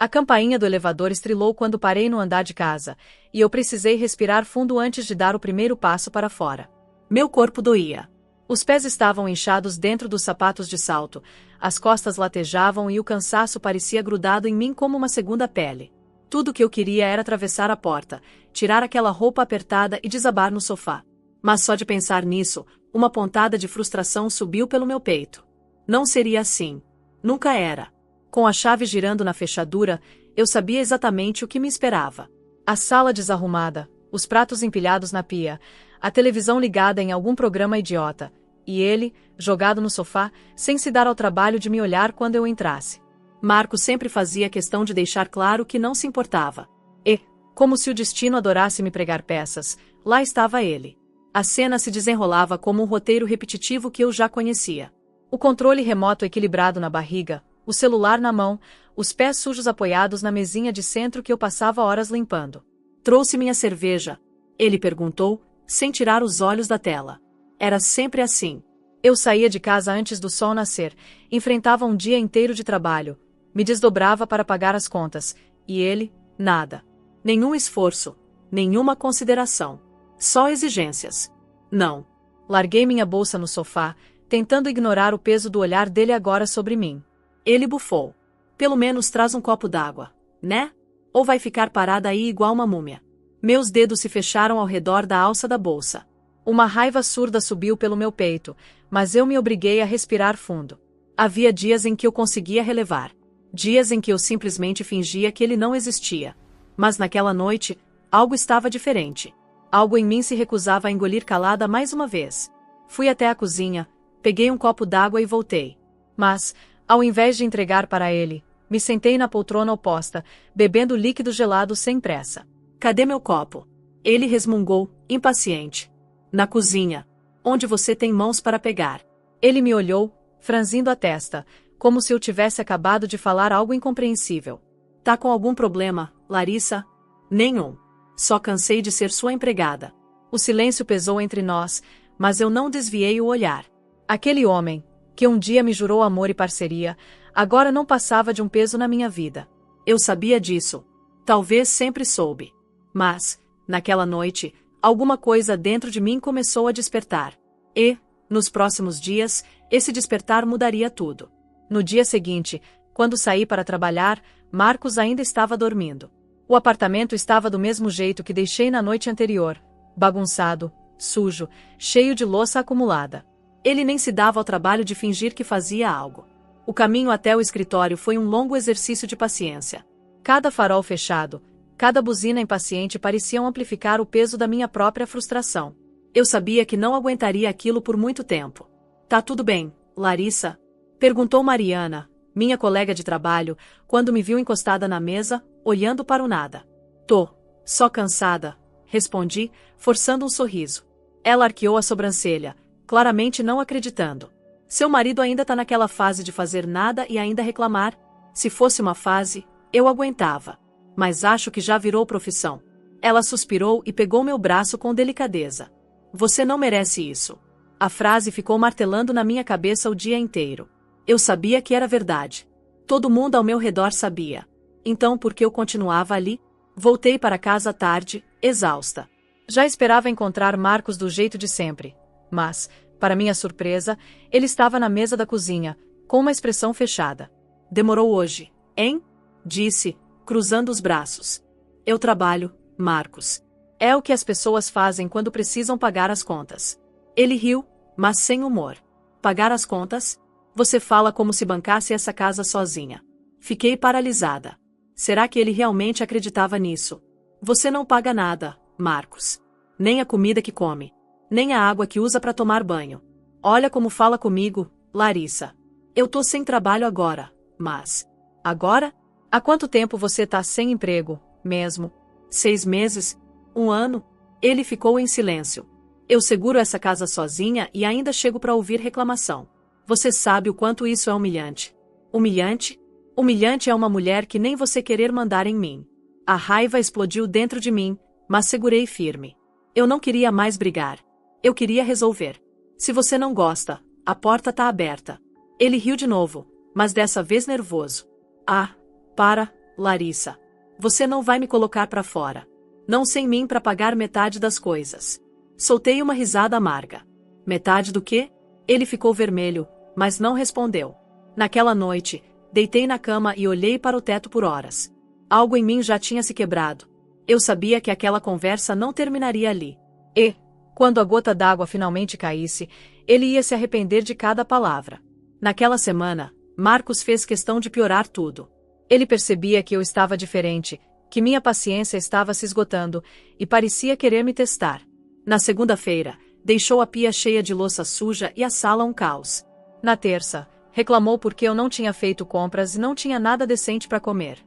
A campainha do elevador estrilou quando parei no andar de casa, e eu precisei respirar fundo antes de dar o primeiro passo para fora. Meu corpo doía. Os pés estavam inchados dentro dos sapatos de salto, as costas latejavam e o cansaço parecia grudado em mim como uma segunda pele. Tudo o que eu queria era atravessar a porta, tirar aquela roupa apertada e desabar no sofá. Mas só de pensar nisso, uma pontada de frustração subiu pelo meu peito. Não seria assim. Nunca era. Com a chave girando na fechadura, eu sabia exatamente o que me esperava. A sala desarrumada, os pratos empilhados na pia, a televisão ligada em algum programa idiota, e ele, jogado no sofá, sem se dar ao trabalho de me olhar quando eu entrasse. Marco sempre fazia questão de deixar claro que não se importava. E, como se o destino adorasse me pregar peças, lá estava ele. A cena se desenrolava como um roteiro repetitivo que eu já conhecia. O controle remoto equilibrado na barriga, o celular na mão, os pés sujos apoiados na mesinha de centro que eu passava horas limpando. Trouxe minha cerveja? Ele perguntou, sem tirar os olhos da tela. Era sempre assim. Eu saía de casa antes do sol nascer, enfrentava um dia inteiro de trabalho, me desdobrava para pagar as contas, e ele, nada. Nenhum esforço, nenhuma consideração. Só exigências. Não. Larguei minha bolsa no sofá, tentando ignorar o peso do olhar dele agora sobre mim. Ele bufou. Pelo menos traz um copo d'água, né? Ou vai ficar parada aí igual uma múmia? Meus dedos se fecharam ao redor da alça da bolsa. Uma raiva surda subiu pelo meu peito, mas eu me obriguei a respirar fundo. Havia dias em que eu conseguia relevar. Dias em que eu simplesmente fingia que ele não existia. Mas naquela noite, algo estava diferente. Algo em mim se recusava a engolir calada mais uma vez. Fui até a cozinha, peguei um copo d'água e voltei. Mas, ao invés de entregar para ele, me sentei na poltrona oposta, bebendo líquido gelado sem pressa. Cadê meu copo? Ele resmungou, impaciente. Na cozinha. Onde você tem mãos para pegar. Ele me olhou, franzindo a testa, como se eu tivesse acabado de falar algo incompreensível. Tá com algum problema, Larissa? Nenhum. Só cansei de ser sua empregada. O silêncio pesou entre nós, mas eu não desviei o olhar. Aquele homem, que um dia me jurou amor e parceria, agora não passava de um peso na minha vida. Eu sabia disso. Talvez sempre soube. Mas, naquela noite, alguma coisa dentro de mim começou a despertar. E, nos próximos dias, esse despertar mudaria tudo. No dia seguinte, quando saí para trabalhar, Marcos ainda estava dormindo. O apartamento estava do mesmo jeito que deixei na noite anterior, bagunçado, sujo, cheio de louça acumulada. Ele nem se dava ao trabalho de fingir que fazia algo. O caminho até o escritório foi um longo exercício de paciência. Cada farol fechado, cada buzina impaciente pareciam amplificar o peso da minha própria frustração. Eu sabia que não aguentaria aquilo por muito tempo. Tá tudo bem, Larissa? Perguntou Mariana, minha colega de trabalho, quando me viu encostada na mesa, olhando para o nada. Tô só cansada, respondi, forçando um sorriso. Ela arqueou a sobrancelha, claramente não acreditando. Seu marido ainda tá naquela fase de fazer nada e ainda reclamar? Se fosse uma fase, eu aguentava. Mas acho que já virou profissão. Ela suspirou e pegou meu braço com delicadeza. Você não merece isso. A frase ficou martelando na minha cabeça o dia inteiro. Eu sabia que era verdade. Todo mundo ao meu redor sabia. Então por que eu continuava ali? Voltei para casa à tarde, exausta. Já esperava encontrar Marcos do jeito de sempre. Mas, para minha surpresa, ele estava na mesa da cozinha, com uma expressão fechada. Demorou hoje, hein? Disse, cruzando os braços. Eu trabalho, Marcos. É o que as pessoas fazem quando precisam pagar as contas. Ele riu, mas sem humor. Pagar as contas? Você fala como se bancasse essa casa sozinha. Fiquei paralisada. Será que ele realmente acreditava nisso? Você não paga nada, Marcos. Nem a comida que come. Nem a água que usa para tomar banho. Olha como fala comigo, Larissa. Eu tô sem trabalho agora, mas... Agora? Há quanto tempo você tá sem emprego, mesmo? 6 meses? 1 ano? Ele ficou em silêncio. Eu seguro essa casa sozinha e ainda chego para ouvir reclamação. Você sabe o quanto isso é humilhante. Humilhante? Humilhante é uma mulher que nem você querer mandar em mim. A raiva explodiu dentro de mim, mas segurei firme. Eu não queria mais brigar. Eu queria resolver. Se você não gosta, a porta tá aberta. Ele riu de novo, mas dessa vez nervoso. Ah, para, Larissa. Você não vai me colocar pra fora. Não sem mim pra pagar metade das coisas. Soltei uma risada amarga. Metade do quê? Ele ficou vermelho, mas não respondeu. Naquela noite, deitei na cama e olhei para o teto por horas. Algo em mim já tinha se quebrado. Eu sabia que aquela conversa não terminaria ali. E, quando a gota d'água finalmente caísse, ele ia se arrepender de cada palavra. Naquela semana, Marcos fez questão de piorar tudo. Ele percebia que eu estava diferente, que minha paciência estava se esgotando, e parecia querer me testar. Na segunda-feira, deixou a pia cheia de louça suja e a sala um caos. Na terça, reclamou porque eu não tinha feito compras e não tinha nada decente para comer.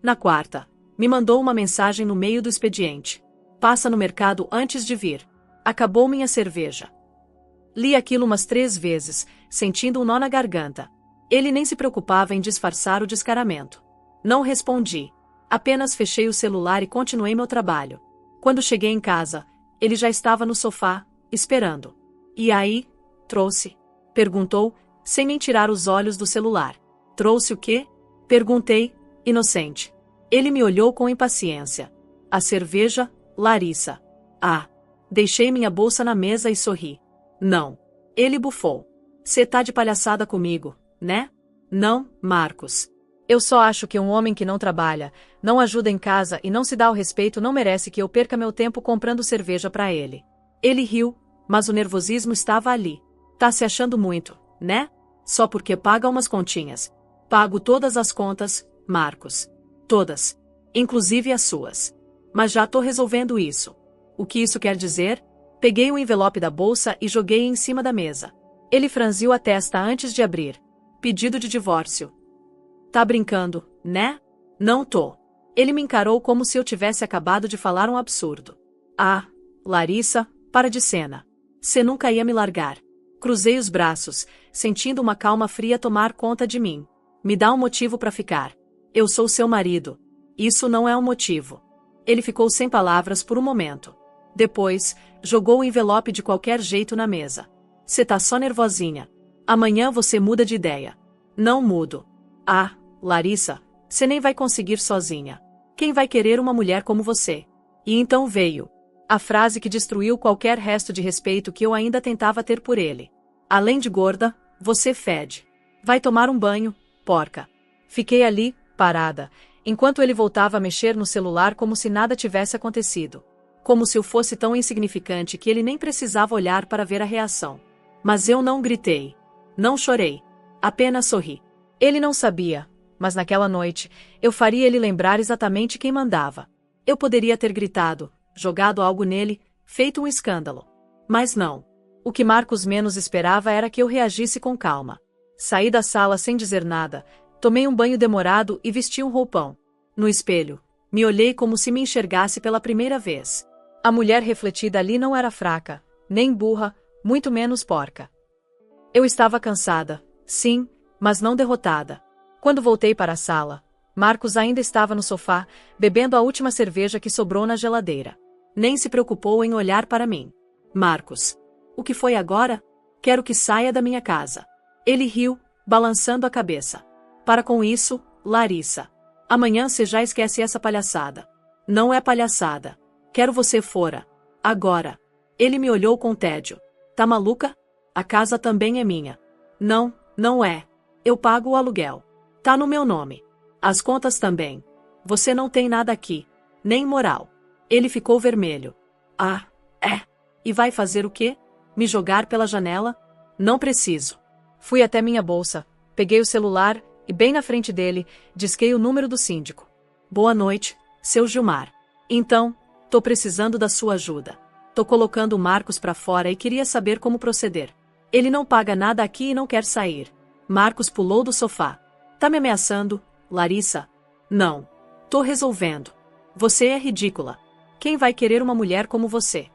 Na quarta, me mandou uma mensagem no meio do expediente. Passa no mercado antes de vir. Acabou minha cerveja. Li aquilo umas 3 vezes, sentindo um nó na garganta. Ele nem se preocupava em disfarçar o descaramento. Não respondi. Apenas fechei o celular e continuei meu trabalho. Quando cheguei em casa, ele já estava no sofá, esperando. E aí, trouxe? Perguntou, sem nem tirar os olhos do celular. Trouxe o quê? Perguntei, inocente. Ele me olhou com impaciência. A cerveja, Larissa. Ah. Deixei minha bolsa na mesa e sorri. Não. Ele bufou. Cê tá de palhaçada comigo, né? Não, Marcos. Eu só acho que um homem que não trabalha, não ajuda em casa e não se dá ao respeito não merece que eu perca meu tempo comprando cerveja pra ele. Ele riu, mas o nervosismo estava ali. Tá se achando muito, né? Só porque paga umas continhas. Pago todas as contas, Marcos. Todas. Inclusive as suas. Mas já tô resolvendo isso. O que isso quer dizer? Peguei o envelope da bolsa e joguei em cima da mesa. Ele franziu a testa antes de abrir. Pedido de divórcio. Tá brincando, né? Não tô. Ele me encarou como se eu tivesse acabado de falar um absurdo. Ah, Larissa, para de cena. Cê nunca ia me largar. Cruzei os braços, sentindo uma calma fria tomar conta de mim. Me dá um motivo pra ficar. Eu sou seu marido. Isso não é um motivo. Ele ficou sem palavras por um momento. Depois, jogou o envelope de qualquer jeito na mesa. Cê tá só nervosinha. Amanhã você muda de ideia. Não mudo. Ah, Larissa, cê nem vai conseguir sozinha. Quem vai querer uma mulher como você? E então veio a frase que destruiu qualquer resto de respeito que eu ainda tentava ter por ele. Além de gorda, você fede. Vai tomar um banho, porca. Fiquei ali, parada, enquanto ele voltava a mexer no celular como se nada tivesse acontecido. Como se eu fosse tão insignificante que ele nem precisava olhar para ver a reação. Mas eu não gritei. Não chorei. Apenas sorri. Ele não sabia, mas naquela noite, eu faria ele lembrar exatamente quem mandava. Eu poderia ter gritado, jogado algo nele, feito um escândalo. Mas não. O que Marcos menos esperava era que eu reagisse com calma. Saí da sala sem dizer nada, tomei um banho demorado e vesti um roupão. No espelho, me olhei como se me enxergasse pela primeira vez. A mulher refletida ali não era fraca, nem burra, muito menos porca. Eu estava cansada, sim, mas não derrotada. Quando voltei para a sala, Marcos ainda estava no sofá, bebendo a última cerveja que sobrou na geladeira. Nem se preocupou em olhar para mim. Marcos. O que foi agora? Quero que saia da minha casa. Ele riu, balançando a cabeça. Para com isso, Larissa. Amanhã você já esquece essa palhaçada. Não é palhaçada. Quero você fora. Agora. Ele me olhou com tédio. Tá maluca? A casa também é minha. Não, não é. Eu pago o aluguel. Tá no meu nome. As contas também. Você não tem nada aqui. Nem moral. Ele ficou vermelho. Ah, é. E vai fazer o quê? Me jogar pela janela? Não preciso. Fui até minha bolsa, peguei o celular e bem na frente dele, disquei o número do síndico. Boa noite, seu Gilmar. Então, tô precisando da sua ajuda. Tô colocando o Marcos pra fora e queria saber como proceder. Ele não paga nada aqui e não quer sair. Marcos pulou do sofá. Tá me ameaçando, Larissa? Não. Tô resolvendo. Você é ridícula. Quem vai querer uma mulher como você?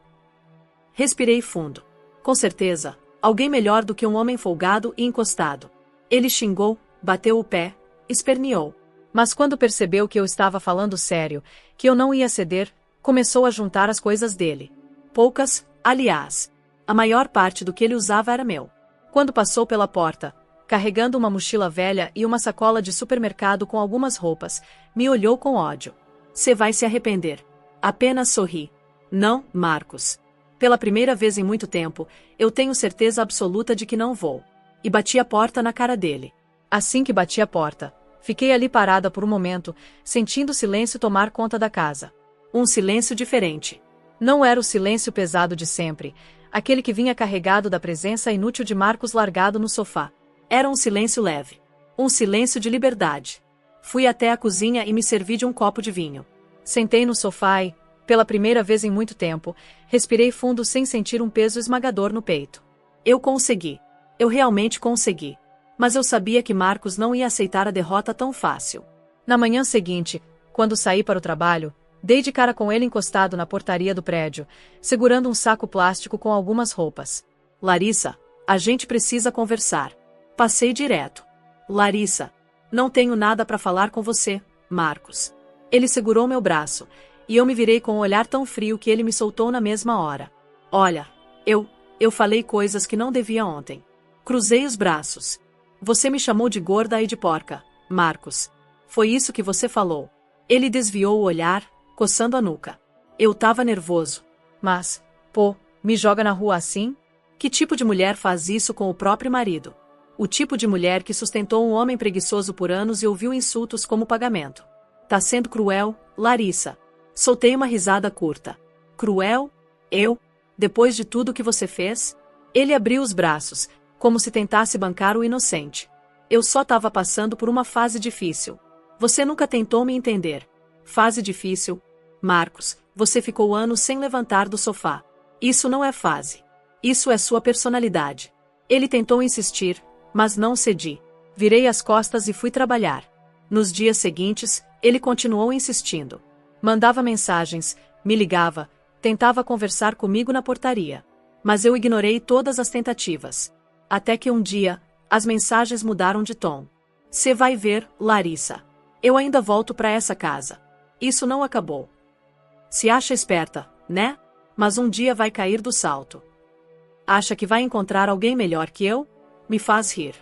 Respirei fundo. Com certeza, alguém melhor do que um homem folgado e encostado. Ele xingou, bateu o pé, esperneou. Mas quando percebeu que eu estava falando sério, que eu não ia ceder, começou a juntar as coisas dele. Poucas, aliás. A maior parte do que ele usava era meu. Quando passou pela porta, carregando uma mochila velha e uma sacola de supermercado com algumas roupas, me olhou com ódio. Você vai se arrepender. Apenas sorri. Não, Marcos. Pela primeira vez em muito tempo, eu tenho certeza absoluta de que não vou. E bati a porta na cara dele. Assim que bati a porta, fiquei ali parada por um momento, sentindo o silêncio tomar conta da casa. Um silêncio diferente. Não era o silêncio pesado de sempre, aquele que vinha carregado da presença inútil de Marcos largado no sofá. Era um silêncio leve. Um silêncio de liberdade. Fui até a cozinha e me servi de um copo de vinho. Sentei no sofá e, pela primeira vez em muito tempo, respirei fundo sem sentir um peso esmagador no peito. Eu consegui. Eu realmente consegui. Mas eu sabia que Marcos não ia aceitar a derrota tão fácil. Na manhã seguinte, quando saí para o trabalho, dei de cara com ele encostado na portaria do prédio, segurando um saco plástico com algumas roupas. Larissa, a gente precisa conversar. Passei direto. Larissa, não tenho nada para falar com você, Marcos. Ele segurou meu braço, e eu me virei com um olhar tão frio que ele me soltou na mesma hora. Olha, eu falei coisas que não devia ontem. Cruzei os braços. Você me chamou de gorda e de porca, Marcos. Foi isso que você falou. Ele desviou o olhar, coçando a nuca. Eu tava nervoso. Mas, pô, me joga na rua assim? Que tipo de mulher faz isso com o próprio marido? O tipo de mulher que sustentou um homem preguiçoso por anos e ouviu insultos como pagamento. Tá sendo cruel, Larissa. Soltei uma risada curta. Cruel? Eu? Depois de tudo que você fez? Ele abriu os braços, como se tentasse bancar o inocente. Eu só tava passando por uma fase difícil. Você nunca tentou me entender. Fase difícil? Marcos, você ficou anos sem levantar do sofá. Isso não é fase. Isso é sua personalidade. Ele tentou insistir, mas não cedi. Virei as costas e fui trabalhar. Nos dias seguintes, ele continuou insistindo. Mandava mensagens, me ligava, tentava conversar comigo na portaria. Mas eu ignorei todas as tentativas. Até que um dia, as mensagens mudaram de tom. Cê vai ver, Larissa. Eu ainda volto pra essa casa. Isso não acabou. Se acha esperta, né? Mas um dia vai cair do salto. Acha que vai encontrar alguém melhor que eu? Me faz rir.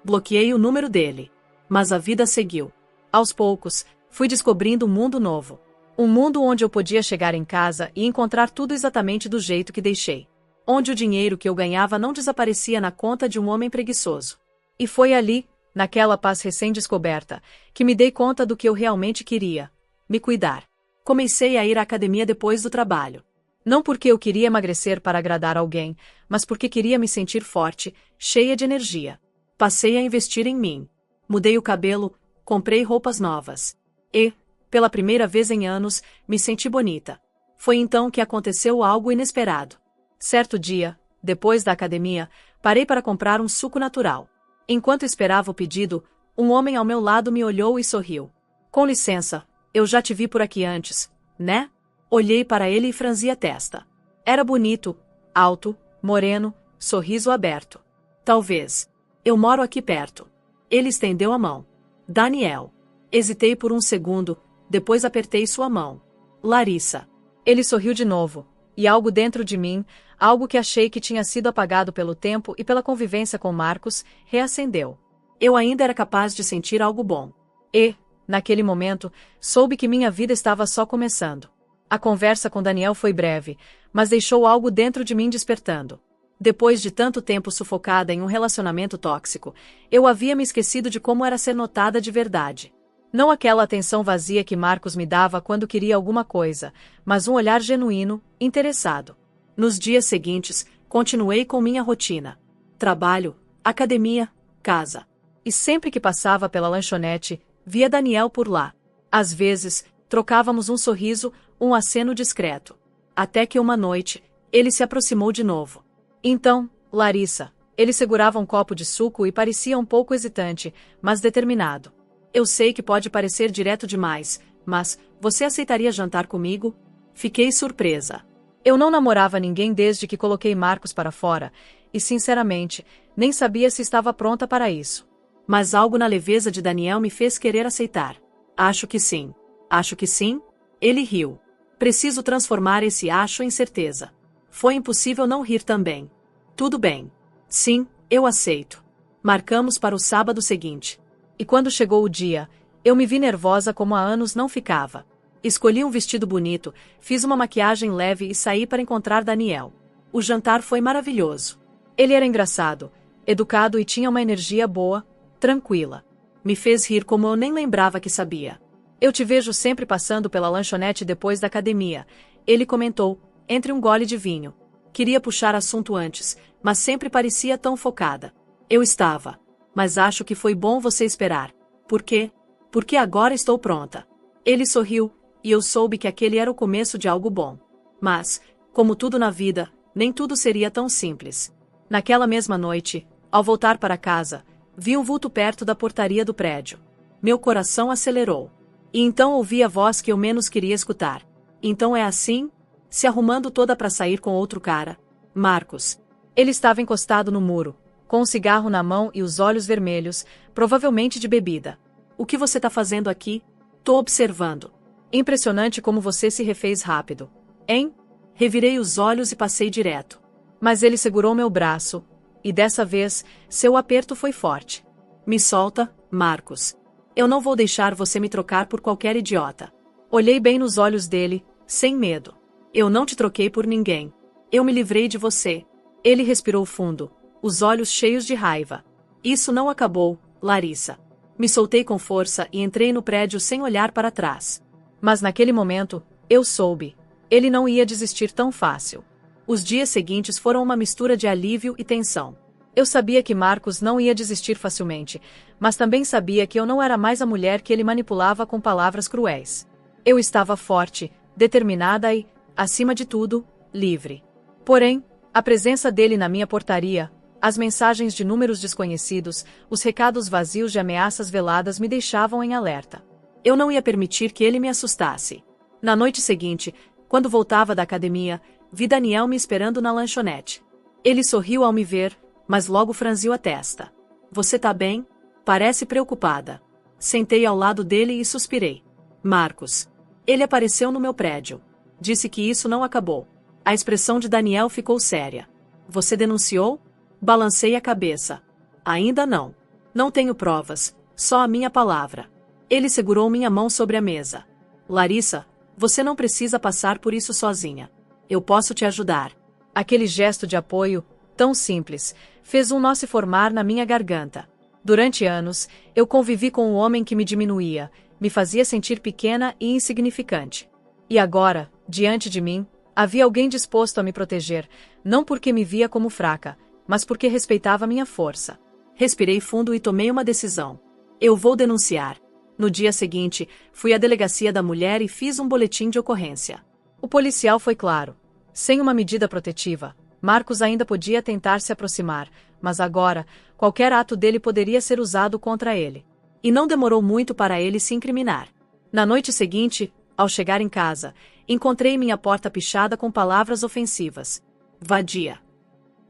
Bloqueei o número dele. Mas a vida seguiu. Aos poucos, fui descobrindo um mundo novo. Um mundo onde eu podia chegar em casa e encontrar tudo exatamente do jeito que deixei. Onde o dinheiro que eu ganhava não desaparecia na conta de um homem preguiçoso. E foi ali, naquela paz recém-descoberta, que me dei conta do que eu realmente queria: me cuidar. Comecei a ir à academia depois do trabalho. Não porque eu queria emagrecer para agradar alguém, mas porque queria me sentir forte, cheia de energia. Passei a investir em mim. Mudei o cabelo, comprei roupas novas. E, pela primeira vez em anos, me senti bonita. Foi então que aconteceu algo inesperado. Certo dia, depois da academia, parei para comprar um suco natural. Enquanto esperava o pedido, um homem ao meu lado me olhou e sorriu. Com licença, eu já te vi por aqui antes, né? Olhei para ele e franzi a testa. Era bonito, alto, moreno, sorriso aberto. Talvez. Eu moro aqui perto. Ele estendeu a mão. Daniel. Hesitei por um segundo, depois apertei sua mão. Larissa. Ele sorriu de novo, e algo dentro de mim, algo que achei que tinha sido apagado pelo tempo e pela convivência com Marcos, reacendeu. Eu ainda era capaz de sentir algo bom. E, naquele momento, soube que minha vida estava só começando. A conversa com Daniel foi breve, mas deixou algo dentro de mim despertando. Depois de tanto tempo sufocada em um relacionamento tóxico, eu havia me esquecido de como era ser notada de verdade. Não aquela atenção vazia que Marcos me dava quando queria alguma coisa, mas um olhar genuíno, interessado. Nos dias seguintes, continuei com minha rotina. Trabalho, academia, casa. E sempre que passava pela lanchonete, via Daniel por lá. Às vezes, trocávamos um sorriso, um aceno discreto. Até que uma noite, ele se aproximou de novo. Então, Larissa, ele segurava um copo de suco e parecia um pouco hesitante, mas determinado. Eu sei que pode parecer direto demais, mas você aceitaria jantar comigo? Fiquei surpresa. Eu não namorava ninguém desde que coloquei Marcos para fora, e sinceramente, nem sabia se estava pronta para isso. Mas algo na leveza de Daniel me fez querer aceitar. Acho que sim. Acho que sim? Ele riu. Preciso transformar esse acho em certeza. Foi impossível não rir também. Tudo bem. Sim, eu aceito. Marcamos para o sábado seguinte. E quando chegou o dia, eu me vi nervosa como há anos não ficava. Escolhi um vestido bonito, fiz uma maquiagem leve e saí para encontrar Daniel. O jantar foi maravilhoso. Ele era engraçado, educado e tinha uma energia boa, tranquila. Me fez rir como eu nem lembrava que sabia. Eu te vejo sempre passando pela lanchonete depois da academia, ele comentou, entre um gole de vinho. Queria puxar assunto antes, mas sempre parecia tão focada. Eu estava. Mas acho que foi bom você esperar. Por quê? Porque agora estou pronta. Ele sorriu, e eu soube que aquele era o começo de algo bom. Mas, como tudo na vida, nem tudo seria tão simples. Naquela mesma noite, ao voltar para casa, vi um vulto perto da portaria do prédio. Meu coração acelerou. E então ouvi a voz que eu menos queria escutar. Então é assim? Se arrumando toda para sair com outro cara. Marcos. Ele estava encostado no muro, com um cigarro na mão e os olhos vermelhos, provavelmente de bebida. O que você tá fazendo aqui? Tô observando. Impressionante como você se refez rápido. Hein? Revirei os olhos e passei direto. Mas ele segurou meu braço, e dessa vez, seu aperto foi forte. Me solta, Marcos. Eu não vou deixar você me trocar por qualquer idiota. Olhei bem nos olhos dele, sem medo. Eu não te troquei por ninguém. Eu me livrei de você. Ele respirou fundo, os olhos cheios de raiva. Isso não acabou, Larissa. Me soltei com força e entrei no prédio sem olhar para trás. Mas naquele momento, eu soube. Ele não ia desistir tão fácil. Os dias seguintes foram uma mistura de alívio e tensão. Eu sabia que Marcos não ia desistir facilmente, mas também sabia que eu não era mais a mulher que ele manipulava com palavras cruéis. Eu estava forte, determinada e, acima de tudo, livre. Porém, a presença dele na minha portaria, as mensagens de números desconhecidos, os recados vazios de ameaças veladas me deixavam em alerta. Eu não ia permitir que ele me assustasse. Na noite seguinte, quando voltava da academia, vi Daniel me esperando na lanchonete. Ele sorriu ao me ver, mas logo franziu a testa. Você tá bem? Parece preocupada. Sentei ao lado dele e suspirei. Marcos. Ele apareceu no meu prédio. Disse que isso não acabou. A expressão de Daniel ficou séria. Você denunciou? Balancei a cabeça. Ainda não. Não tenho provas, só a minha palavra. Ele segurou minha mão sobre a mesa. Larissa, você não precisa passar por isso sozinha. Eu posso te ajudar. Aquele gesto de apoio, tão simples, fez um nó se formar na minha garganta. Durante anos, eu convivi com um homem que me diminuía, me fazia sentir pequena e insignificante. E agora, diante de mim, havia alguém disposto a me proteger, não porque me via como fraca, mas porque respeitava minha força. Respirei fundo e tomei uma decisão. Eu vou denunciar. No dia seguinte, fui à delegacia da mulher e fiz um boletim de ocorrência. O policial foi claro. Sem uma medida protetiva, Marcos ainda podia tentar se aproximar, mas agora, qualquer ato dele poderia ser usado contra ele. E não demorou muito para ele se incriminar. Na noite seguinte, ao chegar em casa, encontrei minha porta pichada com palavras ofensivas. Vadia.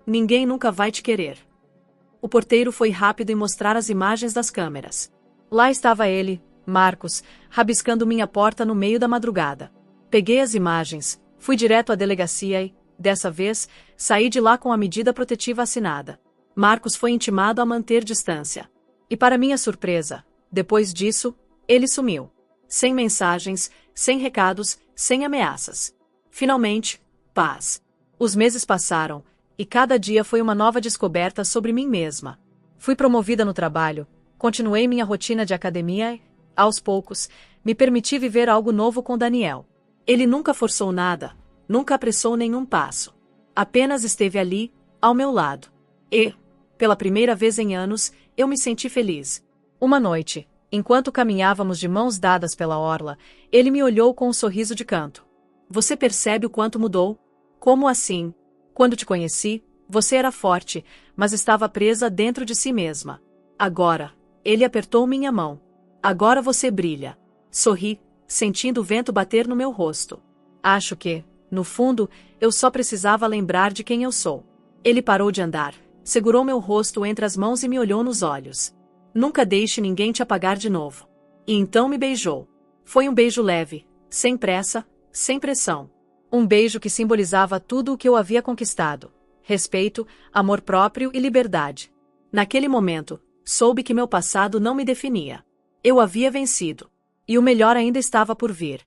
Ninguém nunca vai te querer. O porteiro foi rápido em mostrar as imagens das câmeras. Lá estava ele, Marcos, rabiscando minha porta no meio da madrugada. Peguei as imagens, fui direto à delegacia e, dessa vez, saí de lá com a medida protetiva assinada. Marcos foi intimado a manter distância. E para minha surpresa, depois disso, ele sumiu. Sem mensagens, sem recados, sem ameaças. Finalmente, paz. Os meses passaram, e cada dia foi uma nova descoberta sobre mim mesma. Fui promovida no trabalho, continuei minha rotina de academia e, aos poucos, me permiti viver algo novo com Daniel. Ele nunca forçou nada, nunca apressou nenhum passo. Apenas esteve ali, ao meu lado. E, pela primeira vez em anos, eu me senti feliz. Uma noite, enquanto caminhávamos de mãos dadas pela orla, ele me olhou com um sorriso de canto. Você percebe o quanto mudou? Como assim? Quando te conheci, você era forte, mas estava presa dentro de si mesma. Agora, ele apertou minha mão. Agora você brilha. Sorri, sentindo o vento bater no meu rosto. Acho que, no fundo, eu só precisava lembrar de quem eu sou. Ele parou de andar, segurou meu rosto entre as mãos e me olhou nos olhos. Nunca deixe ninguém te apagar de novo. E então me beijou. Foi um beijo leve, sem pressa, sem pressão. Um beijo que simbolizava tudo o que eu havia conquistado: respeito, amor próprio e liberdade. Naquele momento, soube que meu passado não me definia. Eu havia vencido. E o melhor ainda estava por vir.